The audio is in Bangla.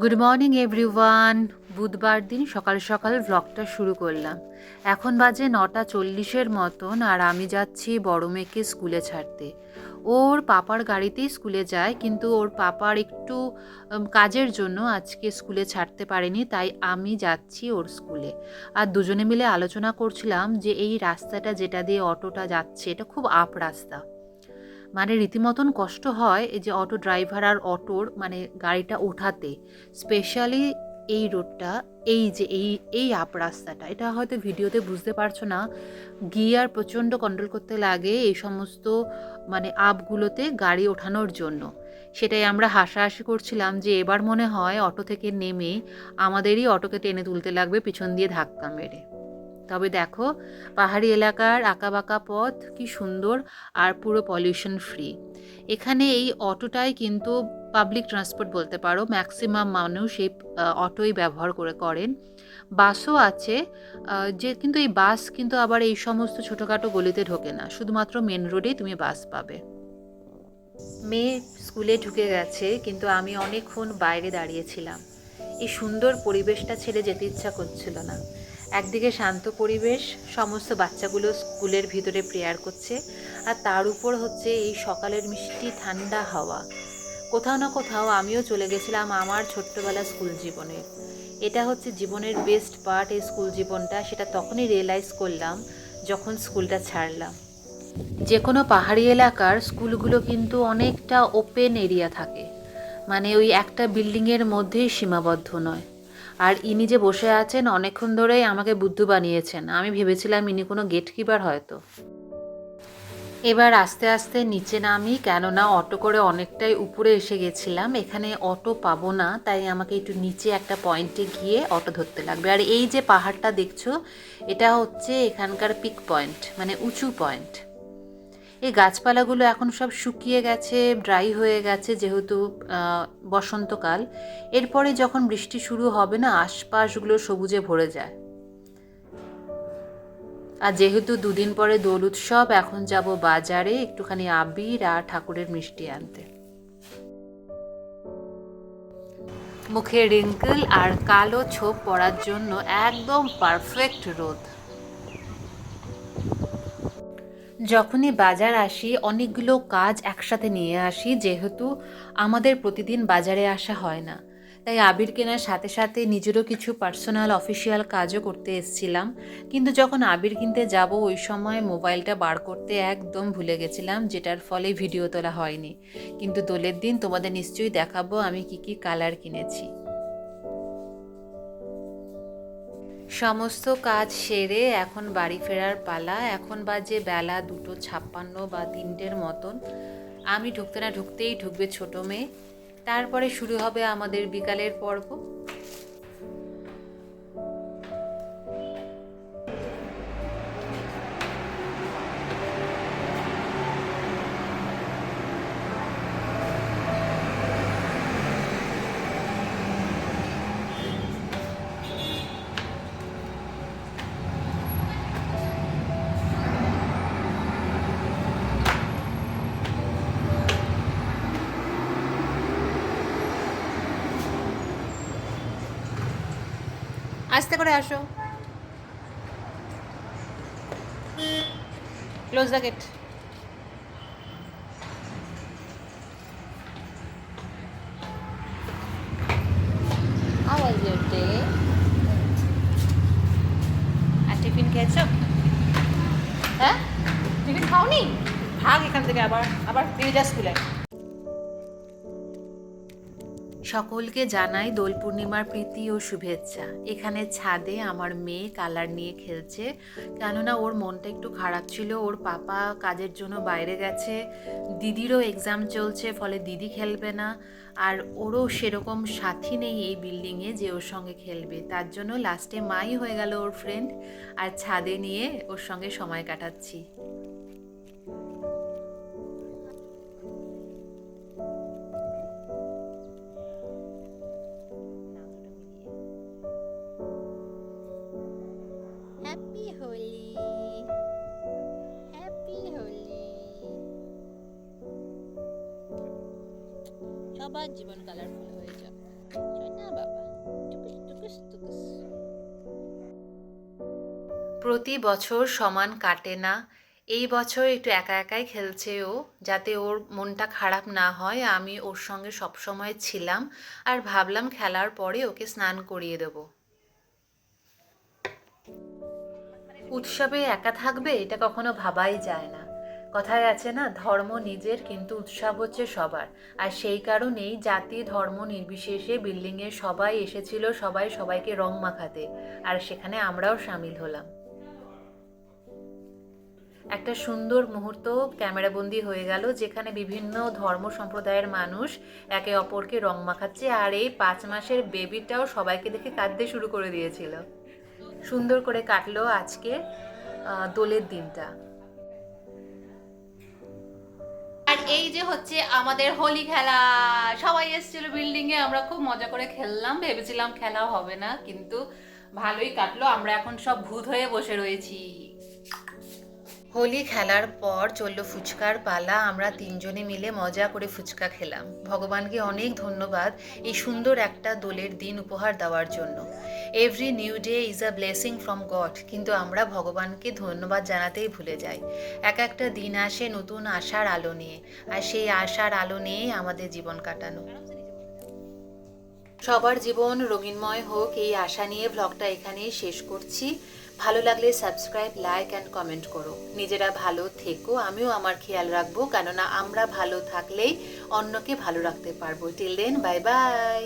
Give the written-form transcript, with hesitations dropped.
Good morning everyone. বুধবার দিন সকাল সকাল ভ্লগটা শুরু করলাম। এখন বাজে 9:40 মতন, আর আমি যাচ্ছি বড় মেয়েকে স্কুলে ছাড়তে। ওর পাপার গাড়িতেই স্কুলে যায়, কিন্তু ওর পাপার একটু কাজের জন্য আজকে স্কুলে ছাড়তে পারেনি, তাই আমি যাচ্ছি ওর স্কুলে। আর দুজনে মিলে আলোচনা করছিলাম যে এই রাস্তাটা যেটা দিয়ে অটোটা যাচ্ছে এটা খুব আপ রাস্তা, মানে রীতিমতন কষ্ট হয় এই যে অটো ড্রাইভার আর অটোর মানে গাড়িটা ওঠাতে, স্পেশালি এই রোডটা, এই যে এই আপ রাস্তাটা, এটা হয়তো ভিডিওতে বুঝতে পারছো না। গিয়ার প্রচণ্ড কন্ট্রোল করতে লাগে এই সমস্ত মানে আপগুলোতে গাড়ি ওঠানোর জন্য। সেটাই আমরা হাসাহাসি করছিলাম যে এবার মনে হয় অটো থেকে নেমে আমাদেরই অটোকে টেনে তুলতে লাগবে পিছন দিয়ে ধাক্কা মেরে। তবে দেখো, পাহাড়ি এলাকার আঁকাবাঁকা পথ কি সুন্দর, আর পুরো পলিউশন ফ্রি। এখানে এই অটোটাই কিন্তু পাবলিক ট্রান্সপোর্ট বলতে পারো, ম্যাক্সিমাম মানুষ এই অটোই ব্যবহার করেন। বাসও আছে, যে কিন্তু এই বাস কিন্তু আবার এই সমস্ত ছোটোখাটো গলিতে ঢোকে না, শুধুমাত্র মেন রোডেই তুমি বাস পাবে। মেয়ে স্কুলে ঢুকে গেছে, কিন্তু আমি অনেকক্ষণ বাইরে দাঁড়িয়েছিলাম। এই সুন্দর পরিবেশটা ছেড়ে যেতে ইচ্ছা করছিল না। একদিকে শান্ত পরিবেশ, সমস্ত বাচ্চাগুলো স্কুলের ভিতরে প্রেয়ার করছে, আর তার উপর হচ্ছে এই সকালের মিষ্টি ঠান্ডা হাওয়া। কোথাও না কোথাও আমিও চলে গেছিলাম আমার ছোট্টবেলা স্কুল জীবনে। এটা হচ্ছে জীবনের বেস্ট পার্ট, এই স্কুল জীবনটা, সেটা তখনই রিয়েলাইজ করলাম যখন স্কুলটা ছাড়লাম। যে কোনো পাহাড়ি এলাকার স্কুলগুলো কিন্তু অনেকটা ওপেন এরিয়া থাকে, মানে ওই একটা বিল্ডিংয়ের মধ্যেই সীমাবদ্ধ নয়। আর ইনি যে বসে আছেন অনেকক্ষণ ধরেই আমাকে বুদ্ধু বানিয়েছেন, আমি ভেবেছিলাম ইনি কোনো গেট কিপার হয়তো। এবার আস্তে আস্তে নিচে নামি, কেননা অটো করে অনেকটাই উপরে এসে গেছিলাম, এখানে অটো পাবো না, তাই আমাকে একটু নিচে একটা পয়েন্টে গিয়ে অটো ধরতে লাগবে। আর এই যে পাহাড়টা দেখছো, এটা হচ্ছে এখানকার পিক পয়েন্ট, মানে উঁচু পয়েন্ট। এই গাছপালাগুলো এখন সব শুকিয়ে গেছে, ড্রাই হয়ে গেছে, যেহেতু বসন্তকাল। এরপরে যখন বৃষ্টি শুরু হবে না, আশপাশগুলো সবুজে ভরে যায়। আর যেহেতু দুদিন পরে দোল উৎসব, এখন যাব বাজারে একটুখানি আবির আর ঠাকুরের মিষ্টি আনতে। মুখে রিঙ্কেল আর কালো ছোপ পড়ার জন্য একদম পারফেক্ট রোদ। যখনই বাজার আসি অনেকগুলো কাজ একসাথে নিয়ে আসি, যেহেতু আমাদের প্রতিদিন বাজারে আসা হয় না, তাই আবির কেনার সাথে সাথে নিজেরও কিছু পার্সোনাল অফিসিয়াল কাজও করতে এসেছিলাম। কিন্তু যখন আবির কিনতে যাব ওই সময় মোবাইলটা বার করতে একদম ভুলে গেছিলাম, যেটার ফলে ভিডিও তোলা হয়নি। কিন্তু দোলের দিন তোমাদের নিশ্চয়ই দেখাবো আমি কি কি কালার কিনেছি। সমস্ত কাজ সেরে এখন বাড়ি ফেরার পালা। এখন বাজে বেলা 2:56 বা 3টের মতন। আমি ঢুকতে না ঢুকতেই ঢুকবে ছোট মেয়ে, তারপরে শুরু হবে আমাদের বিকালের পর্ব। আস্তে করে আসো, close the gate. How was your day? আর টিফিন খেয়েছো? হ্যাঁ, টিফিন খাওনি? ভাগ এখান থেকে, আবার আবার ফিরে যা স্কুলে। সকলকে জানাই দোল পূর্ণিমার প্রীতি ও শুভেচ্ছা। এখানে ছাদে আমার মেয়ে কালার নিয়ে খেলছে, কেননা ওর মনটা একটু খারাপ ছিল, ওর পাপা কাজের জন্য বাইরে গেছে, দিদিরও এক্সাম চলছে, ফলে দিদি খেলবে না, আর ওরও সেরকম সাথী নেই এই বিল্ডিংয়ে যে ওর সঙ্গে খেলবে, তার জন্য লাস্টে মাই হয়ে গেল ওর ফ্রেন্ড, আর ছাদে নিয়ে ওর সঙ্গে সময় কাটাচ্ছি। Happy Holi, happy Holi. সবার জীবন কালারফুল হয়ে যাবে, তাই না প্রতি বছর সমান কাটে না। এই বছর একটু একা একাই খেলছে ও, যাতে ওর মনটা খারাপ না হয় আমি ওর সঙ্গে সবসময় ছিলাম আর ভাবলাম খেলার পরে ওকে স্নান করিয়ে দেবো। উৎসবে একা থাকবে এটা কখনো ভাবাই যায় না। কথায় আছে না, ধর্ম নিজের কিন্তু উৎসব হচ্ছে সবার। আর সেই কারণেই জাতি ধর্ম নির্বিশেষে বিল্ডিংয়ে সবাই এসেছিল, সবাই সবাইকে রং মাখাতে। আর সেখানে আমরাও সামিল হলাম। একটা সুন্দর মুহূর্ত ক্যামেরাবন্দি হয়ে গেল, যেখানে বিভিন্ন ধর্ম সম্প্রদায়ের মানুষ একে অপরকে রং মাখাচ্ছে, আর এই 5 মাসের বেবিটাও সবাইকে দেখে কাঁদতে শুরু করে দিয়েছিল। সুন্দর করে কাটলো আজকে দোলের দিনটা। আর এই যে হচ্ছে আমাদের হোলি খেলা, সবাই এসেছিল বিল্ডিং এ, আমরা খুব মজা করে খেললাম, ভেবেছিলাম খেলা হবে না, কিন্তু ভালোই কাটলো। আমরা এখন সব ভূত হয়ে বসে রয়েছি। হোলি খেলার পর চললো ফুচকার পালা। আমরা 3জনে মিলে মজা করে ফুচকা খেলাম। ভগবানকে অনেক ধন্যবাদ এই সুন্দর একটা দোলের দিন উপহার দেওয়ার জন্য। Every new day is a blessing from god, কিন্তু আমরা ভগবানকে ধন্যবাদ জানাতেই ভুলে যাই। এক একটা দিন আসে নতুন আশার আলো নিয়ে, আর সেই আশার আলো নিয়েই আমাদের জীবন কাটানো। সবার জীবন রঙিনময় হোক, এই আশা নিয়ে ব্লগটা এখানেই শেষ করছি। ভালো লাগলে সাবস্ক্রাইব, লাইক অ্যান্ড কমেন্ট করো। নিজেরা ভালো থেকো, আমিও আমার খেয়াল রাখবো, কেননা আমরা ভালো থাকলেই অন্যকে ভালো রাখতে পারবো। Till then, bye by.